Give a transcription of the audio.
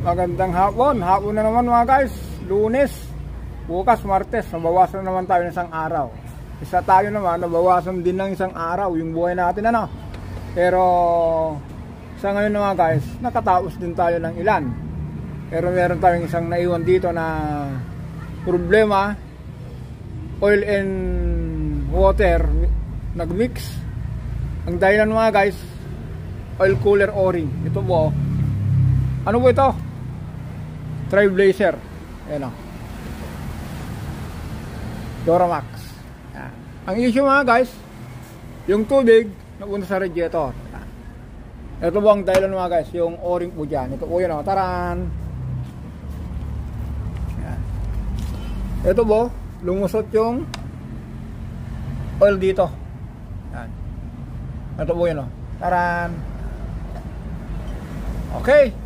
Magandang hapon. Hapon na naman mga guys. Lunes. Bukas Martes. Nabawasan naman tayo ng isang araw. Isa tayo naman, nabawasan din ng isang araw yung buhay natin ano. Pero sa ngayon mga guys, nakataos din tayo ng ilan. Pero meron tayong isang naiwan dito na problema. Oil and water nagmix. Ang dahilan mga guys, oil cooler o-ring. Ito po. Ano po ito? Trailblazer. Ayan o. Duramax. Ayan. Ang issue mga guys, yung tubig napunta sa radiator. Ayan. Ito po ang dahilan mga guys, yung o-ring po dyan. Ito po yun o. Taran. Ayan. Ito po, lumusot yung oil dito. Ayan. Ito po yun o. Taran. Okay.